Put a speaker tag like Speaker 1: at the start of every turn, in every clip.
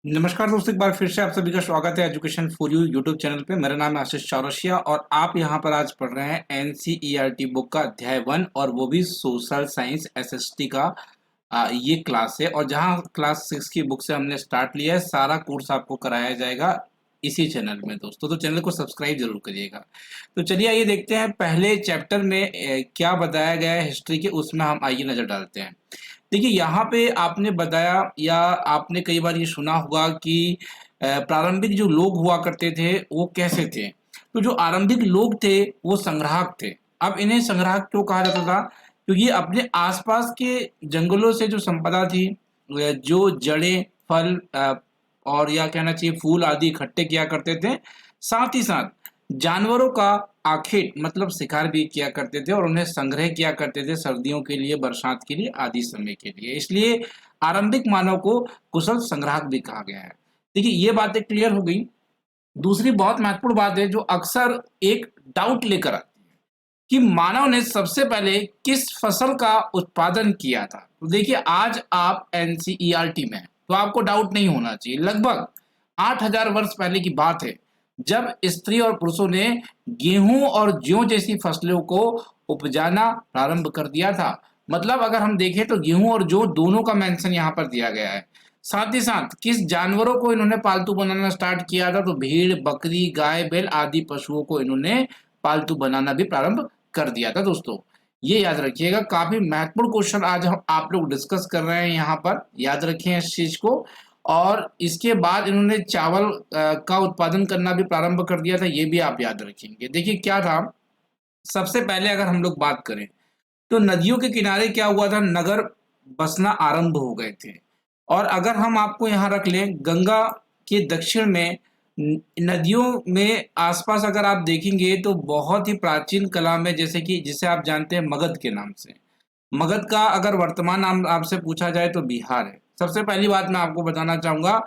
Speaker 1: नमस्कार दोस्तों, एक बार फिर से आप सभी का स्वागत है education for you YouTube channel पे। मेरा नाम है आशीष चौरसिया और आप यहां पर आज पढ़ रहे हैं एनसीईआरटी बुक का अध्याय 1 और वो भी सोशल साइंस एसएसटी का ये क्लास है। और जहां क्लास 6 की बुक से हमने स्टार्ट लिया है, सारा कोर्स आपको कराया जाएगा इसी चैनल में दोस्तों, तो चैनल को सब्सक्राइब जरूर करिएगा। तो चलिए आइए देखते हैं पहले चैप्टर में क्या बताया गया है हिस्ट्री के, उसमें हम आइए नजर डालते हैं। देखिए यहाँ पे आपने बताया या आपने कई बार ये सुना होगा कि प्रारंभिक जो लोग हुआ करते थे वो कैसे थे। तो जो आरंभिक लोग थे वो संग्राहक थे। अब इन्हें संग्राहक क्यों कहा जाता था? क्योंकि अपने आसपास के जंगलों से जो संपदा थी, जो जड़ें, फल और या कहना चाहिए फूल आदि इकट्ठे किया करते थे। साथ ही साथ जानवरों का आखेट मतलब शिकार भी किया करते थे और उन्हें संग्रह किया करते थे सर्दियों के लिए, बरसात के लिए आदि समय के लिए। इसलिए आरंभिक मानव को कुशल संग्राहक भी कहा गया है। देखिए ये बातें क्लियर हो गई। दूसरी बहुत महत्वपूर्ण बात है जो अक्सर एक डाउट लेकर आती है कि मानव ने सबसे पहले किस फसल का उत्पादन किया था। तो देखिए आज आप एनसीईआरटी में हैं, तो आपको डाउट नहीं होना चाहिए। लगभग 8000 वर्ष पहले की बात है जब स्त्री और पुरुषों ने गेहूं और जौ जैसी फसलों को उपजाना प्रारंभ कर दिया था। मतलब अगर हम देखें तो गेहूं और जौ दोनों का मेंशन यहाँ पर दिया गया है। साथ ही साथ किस जानवरों को इन्होंने पालतू बनाना स्टार्ट किया था, तो भेड़, बकरी, गाय, बैल आदि पशुओं को इन्होंने पालतू बनाना भी प्रारंभ कर दिया था दोस्तों। ये याद रखिएगा, काफी महत्वपूर्ण क्वेश्चन आज हम आप लोग डिस्कस कर रहे हैं यहाँ पर, याद रखें इस चीज को। और इसके बाद इन्होंने चावल का उत्पादन करना भी प्रारंभ कर दिया था, ये भी आप याद रखेंगे। देखिए क्या था, सबसे पहले अगर हम लोग बात करें तो नदियों के किनारे क्या हुआ था, नगर बसना आरंभ हो गए थे। और अगर हम आपको यहाँ रख लें, गंगा के दक्षिण में नदियों में आसपास अगर आप देखेंगे तो बहुत ही प्राचीन कला में, जैसे कि जिसे आप जानते हैं मगध के नाम से। मगध का अगर वर्तमान नाम आपसे पूछा जाए तो बिहार है। सबसे पहली बात मैं आपको बताना चाहूंगा,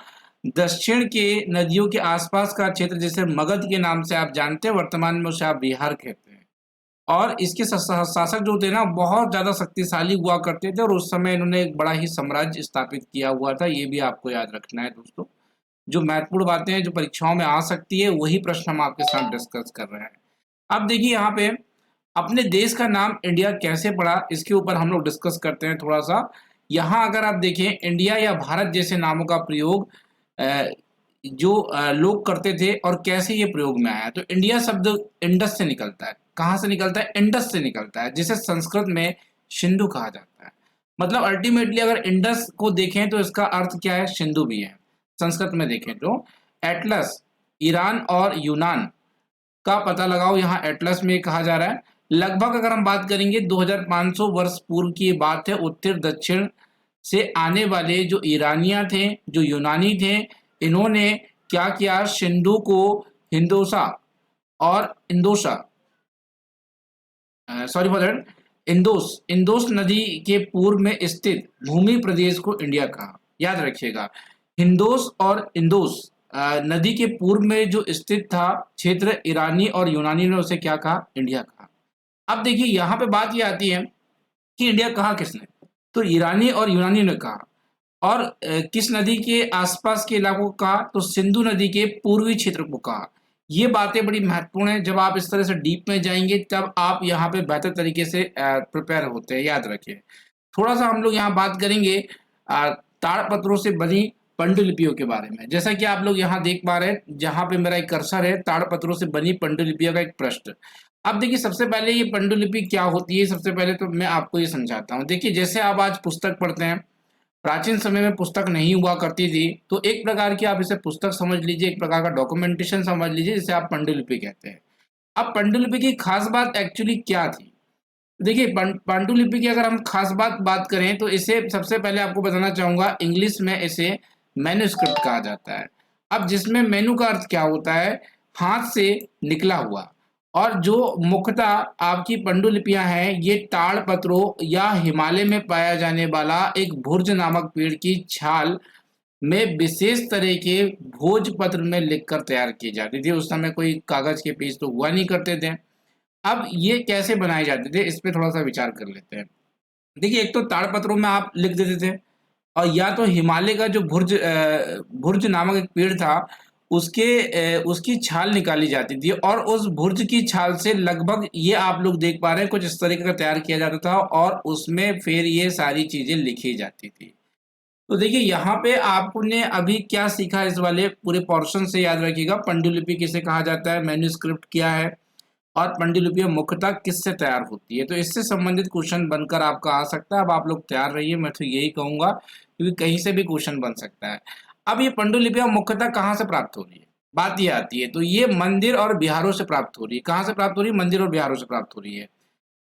Speaker 1: दक्षिण के नदियों के आसपास का क्षेत्र जिसे मगध के नाम से आप जानते हैं, वर्तमान में उसे आप बिहार कहते हैं। और इसके शासक जो थे ना, बहुत ज्यादा शक्तिशाली हुआ करते थे और उस समय इन्होंने एक बड़ा ही साम्राज्य स्थापित किया हुआ था। ये भी आपको याद रखना है दोस्तों। जो महत्वपूर्ण बातें हैं जो परीक्षाओं में आ सकती है, वही प्रश्न हम आपके साथ डिस्कस कर रहे हैं। अब देखिए यहाँ पे अपने देश का नाम इंडिया कैसे पड़ा, इसके ऊपर हम लोग डिस्कस करते हैं थोड़ा सा। यहाँ अगर आप देखें, इंडिया या भारत जैसे नामों का प्रयोग जो लोग करते थे और कैसे ये प्रयोग में आया, तो इंडिया शब्द इंडस से निकलता है। कहाँ से निकलता है? इंडस से निकलता है, जिसे संस्कृत में सिंधु कहा जाता है। मतलब अल्टीमेटली अगर इंडस को देखें तो इसका अर्थ क्या है? सिंधु भी है। संस्कृत में देखें तो एटलस, ईरान और यूनान का पता लगाओ, यहाँ एटलस में कहा जा रहा है। लगभग अगर हम बात करेंगे 2500 वर्ष पूर्व की बात है। उत्तर दक्षिण से आने वाले जो ईरानिया थे, जो यूनानी थे, इन्होंने क्या किया, सिंधु को हिंदोसा और इंदोसा, सॉरी फॉर दैट, इंदोस इंदोस नदी के पूर्व में स्थित भूमि प्रदेश को इंडिया कहा। याद रखिएगा, हिंदोस और इंदोस नदी के पूर्व में जो स्थित था क्षेत्र, ईरानी और यूनानी ने उसे क्या कहा? इंडिया कहा। अब देखिए यहाँ पे बात ये आती है कि इंडिया कहा किसने, तो ईरानी और यूनानी ने कहा। और किस नदी के आसपास के इलाकों को कहा, तो सिंधु नदी के पूर्वी क्षेत्र को कहा। ये बातें बड़ी महत्वपूर्ण है, जब आप इस तरह से डीप में जाएंगे तब आप यहाँ पे बेहतर तरीके से प्रिपेयर होते हैं। याद रखिए। थोड़ा सा हम लोग यहाँ बात करेंगे ताड़पत्रों से बनी पांडुलिपियों के बारे में। जैसा कि आप लोग यहाँ देख पा रहे हैं, जहाँ पे मेरा एक कर्सर है, ताड़पत्रों से बनी पांडुलिपियों का एक पृष्ठ। अब देखिए सबसे पहले ये पांडुलिपि क्या होती है, सबसे पहले तो मैं आपको ये समझाता हूँ। देखिए जैसे आप आज पुस्तक पढ़ते हैं, प्राचीन समय में पुस्तक नहीं हुआ करती थी, तो एक प्रकार की आप इसे पुस्तक समझ लीजिए, एक प्रकार का डॉक्यूमेंटेशन समझ लीजिए, जिसे आप पांडुलिपि कहते हैं। अब पांडुलिपि की खास बात एक्चुअली क्या थी? देखिए पांडुलिपि की अगर हम खास बात करें तो इसे सबसे पहले आपको बताना चाहूंगा, इंग्लिश में इसे मैन्युस्क्रिप्ट कहा जाता है। अब जिसमें मेनू का अर्थ क्या होता है? हाथ से निकला हुआ। और जो मुख्यतः आपकी पांडुलिपियां हैं, ये ताड़पत्रों या हिमालय में पाया जाने वाला एक भुर्ज नामक पेड़ की छाल में विशेष तरह के भोजपत्र में लिखकर तैयार की जाती थी। उस समय कोई कागज के पेज तो हुआ नहीं करते थे। अब ये कैसे बनाए जाते थे, इस पे थोड़ा सा विचार कर लेते हैं। देखिए एक तो ताड़पत्रों में आप लिख देते थे, और या तो हिमालय का जो भुर्ज नामक एक पेड़ था, उसकी छाल निकाली जाती थी और उस भुर्ज की छाल से लगभग ये आप लोग देख पा रहे हैं कुछ इस तरीके का तैयार किया जाता था और उसमें फिर ये सारी चीजें लिखी जाती थी। तो देखिए यहाँ पे आपने अभी क्या सीखा, इस वाले पूरे पोर्शन से याद रखिएगा। पांडुलिपि किसे कहा जाता है, मैन्युस्क्रिप्ट क्या है, और पांडुलिपियां मुख्यतः किससे तैयार होती है। तो इससे संबंधित क्वेश्चन बनकर आपका आ सकता है। अब आप लोग तैयार रहिए, मैं तो यही कहूंगा, क्योंकि कहीं से भी क्वेश्चन बन सकता है। अब ये पांडुलिपियां मुख्यतः कहाँ से प्राप्त हो रही है, बात ये आती है। तो ये मंदिर और बिहारों से प्राप्त हो रही है। कहाँ से प्राप्त हो रही है, मंदिर और बिहारों से प्राप्त हो रही है।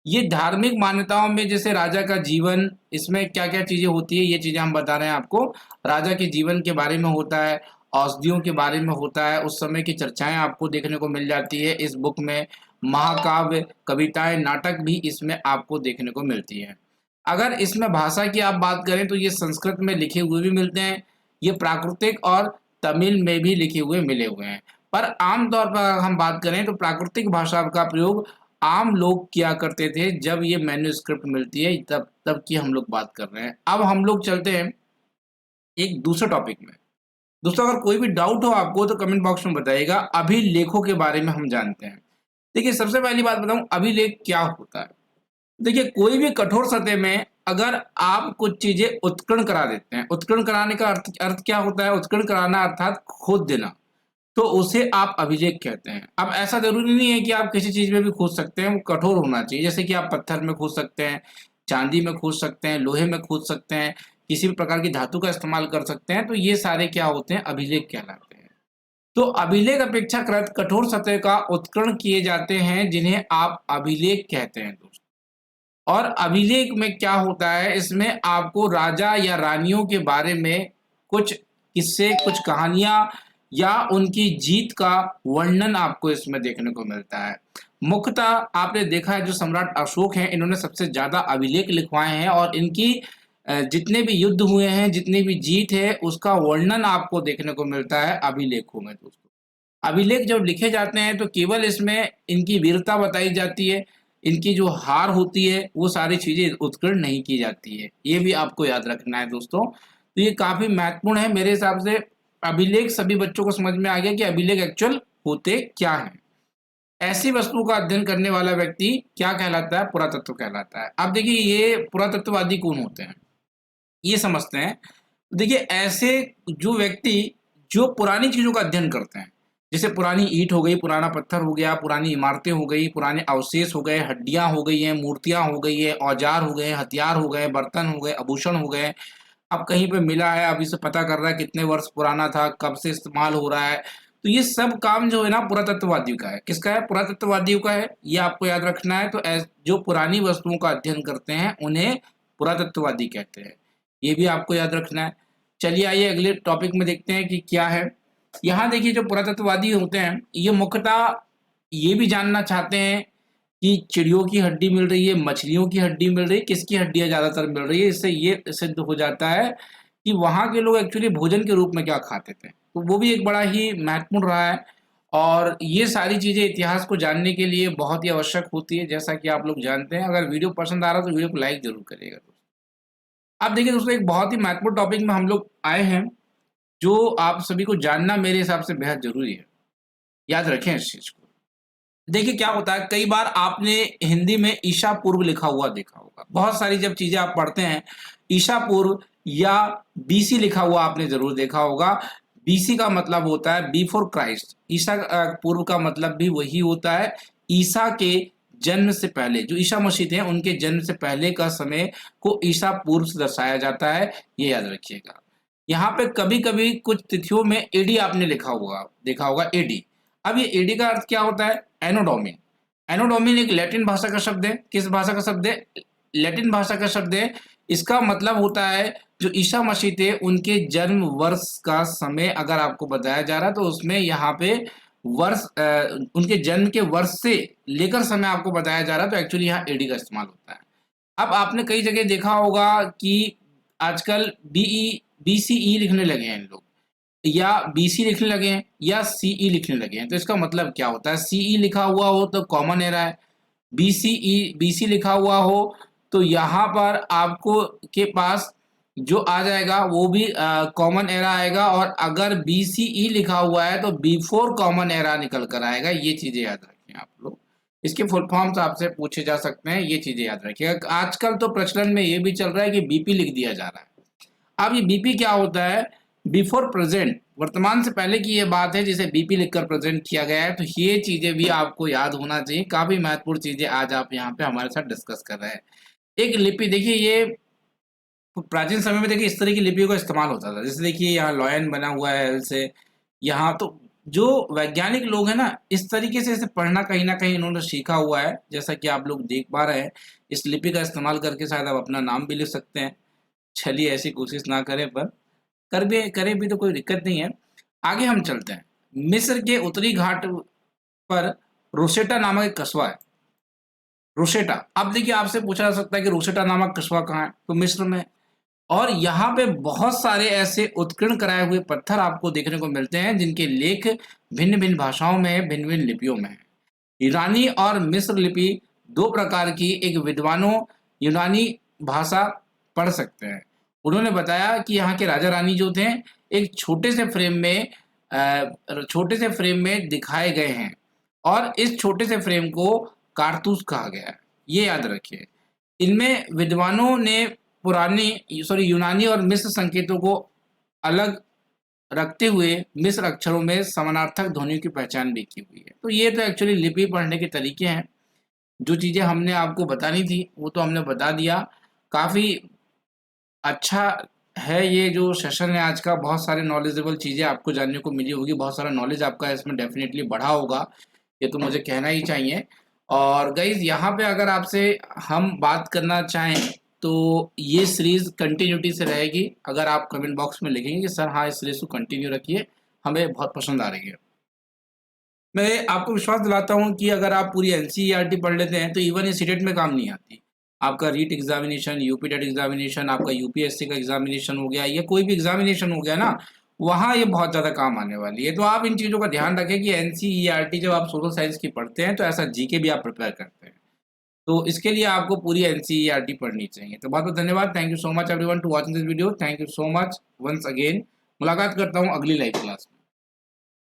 Speaker 1: ये धार्मिक मान्यताओं में जैसे राजा का जीवन, इसमें क्या क्या चीजें होती है, ये चीजें हम बता रहे हैं आपको। राजा के जीवन के बारे में होता है, औषधियों के बारे में होता है, उस समय की चर्चाएं आपको देखने को मिल जाती है इस बुक में। महाकाव्य, कविताएं, नाटक भी इसमें आपको देखने को मिलती है। अगर इसमें भाषा की आप बात करें तो ये संस्कृत में लिखे हुए भी मिलते हैं, ये प्राकृतिक और तमिल में भी लिखे हुए मिले हुए हैं। पर आमतौर पर अगर हम बात करें तो प्राकृतिक भाषा का प्रयोग आम लोग किया करते थे जब ये मैन्युस्क्रिप्ट मिलती है, तब तब की हम लोग बात कर रहे हैं। अब हम लोग चलते हैं एक दूसरे टॉपिक में। दोस्तों अगर कोई भी डाउट हो आपको तो कमेंट बॉक्स में बताइएगा। अभिलेखों के बारे में हम जानते हैं। देखिए सबसे पहली बात बताऊं, अभिलेख क्या होता है। देखिए कोई भी कठोर सतह में अगर आप कुछ चीजें उत्कीर्ण करा देते हैं, उत्कीर्ण कराने का अर्थ क्या होता है, उत्कीर्ण कराना अर्थात खोद देना, तो उसे आप अभिलेख कहते हैं। अब ऐसा जरूरी नहीं है कि आप किसी चीज में भी खोद सकते हैं, वो कठोर होना चाहिए। जैसे कि आप पत्थर में खोद सकते हैं, चांदी में खोद सकते हैं, लोहे में खोद सकते हैं, किसी भी प्रकार की धातु का इस्तेमाल कर सकते हैं। तो ये सारे क्या होते हैं, अभिलेख कहलाते हैं। तो अभिलेख अपेक्षाकृत कठोर सतह का उत्कीर्ण किए जाते हैं, जिन्हें आप अभिलेख कहते हैं दोस्तों। और अभिलेख में क्या होता है, इसमें आपको राजा या रानियों के बारे में कुछ किस्से, कुछ कहानियां या उनकी जीत का वर्णन आपको इसमें देखने को मिलता है। मुख्यतः आपने देखा है जो सम्राट अशोक हैं, इन्होंने सबसे ज्यादा अभिलेख लिखवाए हैं और इनकी जितने भी युद्ध हुए हैं, जितनी भी जीत है, उसका वर्णन आपको देखने को मिलता है अभिलेखों में दोस्तों। अभिलेख जब लिखे जाते हैं तो केवल इसमें इनकी वीरता बताई जाती है, इनकी जो हार होती है वो सारी चीजें उत्कीर्ण नहीं की जाती है। ये भी आपको याद रखना है दोस्तों। तो ये काफी महत्वपूर्ण है मेरे हिसाब से। अभिलेख सभी बच्चों को समझ में आ गया कि अभिलेख एक्चुअल होते क्या है। ऐसी वस्तु का अध्ययन करने वाला व्यक्ति क्या कहलाता है, पुरातत्व कहलाता है। अब देखिए ये पुरातत्ववादी कौन होते हैं, ये समझते हैं। देखिए ऐसे जो व्यक्ति जो पुरानी चीजों का अध्ययन करते हैं, जैसे पुरानी ईंट हो गई, पुराना पत्थर हो गया, पुरानी इमारतें हो गई, पुराने अवशेष हो गए, हड्डियां हो गई हैं, मूर्तियां हो गई है, औजार हो गए, हथियार हो गए, बर्तन हो गए, आभूषण हो गए। अब कहीं पे मिला है, अब इसे पता कर रहा है कितने वर्ष पुराना था, कब से इस्तेमाल हो रहा है। तो ये सब काम जो है ना पुरातत्ववादियों का है। किसका है, पुरातत्ववादियों का है। ये आपको याद रखना है। तो जो पुरानी वस्तुओं का अध्ययन करते हैं उन्हें पुरातत्ववादी कहते हैं। ये भी आपको याद रखना है। चलिए आइए अगले टॉपिक में देखते हैं कि क्या है। यहाँ देखिए जो पुरातत्ववादी होते हैं ये मुख्यतः ये भी जानना चाहते हैं कि चिड़ियों की हड्डी मिल रही है, मछलियों की हड्डी मिल रही है, किसकी हड्डियां ज्यादातर मिल रही है। इससे ये सिद्ध हो जाता है कि वहाँ के लोग एक्चुअली भोजन के रूप में क्या खाते थे। तो वो भी एक बड़ा ही महत्वपूर्ण रहा है। और ये सारी चीजें इतिहास को जानने के लिए बहुत ही आवश्यक होती है, जैसा कि आप लोग जानते हैं। अगर वीडियो पसंद आ रहा है तो वीडियो को लाइक जरूर करिएगा दोस्तों। अब देखिए दोस्तों एक बहुत ही महत्वपूर्ण टॉपिक में हम लोग आए हैं, जो आप सभी को जानना मेरे हिसाब से बेहद जरूरी है। याद रखें इस चीज को। देखिए क्या होता है, कई बार आपने हिंदी में ईशा पूर्व लिखा हुआ देखा होगा। बहुत सारी जब चीजें आप पढ़ते हैं, ईशा पूर्व या बीसी लिखा हुआ आपने जरूर देखा होगा। बीसी का मतलब होता है बिफोर क्राइस्ट। ईसा पूर्व का मतलब भी वही होता है, ईसा के जन्म से पहले। जो ईसा मसीह थे उनके जन्म से पहले का समय को ईसा पूर्व से दर्शाया जाता है। ये याद रखिएगा। यहाँ पे कभी कभी कुछ तिथियों में एडी आपने लिखा होगा, देखा होगा एडी। अब ये एडी का अर्थ क्या होता है, एनोडोमिन। एनोडोमिन एक लैटिन भाषा का शब्द है। किस भाषा का शब्द है, लैटिन भाषा का शब्द है। इसका मतलब होता है जो ईसा मसीह थे उनके जन्म वर्ष का समय अगर आपको बताया जा रहा है तो उसमें यहाँ पे वर्ष उनके जन्म के वर्ष से लेकर समय आपको बताया जा रहा है, तो एक्चुअली यहाँ एडी का इस्तेमाल होता है। अब आपने कई जगह देखा होगा कि आजकल बीसीई लिखने लगे हैं इन लोग, या बीसी लिखने लगे हैं, या सीई लिखने लगे हैं। तो इसका मतलब क्या होता है, सीई लिखा हुआ हो तो कॉमन एरा है, बीसी लिखा हुआ हो तो यहाँ पर आपको के पास जो आ जाएगा वो भी कॉमन एरा आएगा, और अगर BCE लिखा हुआ है तो बिफोर कॉमन एरा निकल कर आएगा। ये चीजें याद रखें आप लोग। इसके फुल फॉर्म्स आपसे पूछे जा सकते हैं, ये चीजें याद रखिएगा। आजकल तो प्रचलन में ये भी चल रहा है कि BP लिख दिया जा रहा है। अब ये BP क्या होता है? बिफोर प्रेजेंट, वर्तमान से पहले की ये बात है जिसे BP लिखकर प्रेजेंट किया गया है। तो ये चीजें भी आपको याद होना चाहिए। काफी महत्वपूर्ण चीजें आज आप यहाँ पे हमारे साथ डिस्कस कर रहे हैं। एक लिपि देखिए, ये प्राचीन समय में देखिए इस तरह की लिपियों का इस्तेमाल होता था। जैसे देखिए यहाँ लॉयन बना हुआ है एल से, यहाँ तो जो वैज्ञानिक लोग हैं ना, इस तरीके से इसे पढ़ना कहीं ना कहीं इन्होंने सीखा हुआ है। जैसा कि आप लोग देख पा रहे हैं, इस लिपि का इस्तेमाल करके शायद आप अपना नाम भी लिख सकते हैं। चलिए ऐसी कोशिश ना करें, पर करें भी तो कोई दिक्कत नहीं है। आगे हम चलते हैं। मिस्र के उत्तरी घाट पर रोसेटा नामक एक कस्बा है। रोसेटा, अब देखिए आपसे पूछा जा सकता है कि रोसेटा नामक कस्बा कहाँ है? तो मिस्र में। और यहाँ पे बहुत सारे ऐसे उत्कीर्ण कराए हुए पत्थर आपको देखने को मिलते हैं जिनके लेख भिन्न भिन्न भाषाओं में, भिन्न भिन्न लिपियों में है। यूनानी और मिस्र लिपि दो प्रकार की। एक विद्वानों यूनानी भाषा पढ़ सकते हैं। उन्होंने बताया कि यहाँ के राजा रानी जो थे एक छोटे से फ्रेम में दिखाए गए हैं, और इस छोटे से फ्रेम को कारतूस कहा गया है। ये याद रखिए। इनमें विद्वानों ने यूनानी और मिस्र संकेतों को अलग रखते हुए मिस्र अक्षरों में समानार्थक ध्वनियों की पहचान भी की हुई है। तो ये तो एक्चुअली लिपि पढ़ने के तरीके हैं। जो चीज़ें हमने आपको बतानी थी वो तो हमने बता दिया। काफ़ी अच्छा है ये जो सेशन है आज का। बहुत सारे नॉलेजेबल चीज़ें आपको जानने को मिली होगी, बहुत सारा नॉलेज आपका इसमें डेफिनेटली बढ़ा होगा, ये तो मुझे कहना ही चाहिए। और गाइज यहाँ पे अगर आपसे हम बात करना चाहें तो ये सीरीज कंटिन्यूटी से रहेगी। अगर आप कमेंट बॉक्स में लिखेंगे कि सर हाँ इस सीरीज को कंटिन्यू रखिए, हमें बहुत पसंद आ रही है। मैं आपको विश्वास दिलाता हूँ कि अगर आप पूरी NCERT पढ़ लेते हैं तो इवन ये सीटेट में काम नहीं आती। आपका REET examination, UP TET examination, आपका UPSC का एग्जामिनेशन हो गया, या कोई भी एग्जामिनेशन हो गया ना, वहाँ ये बहुत ज़्यादा काम आने वाली है। तो आप इन चीज़ों का ध्यान रखें कि NCERT जब आप सोशल साइंस की पढ़ते हैं तो ऐसा GK भी आप प्रिपेयर करते हैं। तो इसके लिए आपको पूरी NCERT पढ़नी चाहिए। तो बहुत बहुत धन्यवाद। Thank you so much everyone to watching this video. Thank you so much once again. मुलाकात करता हूँ अगली लाइव क्लास में।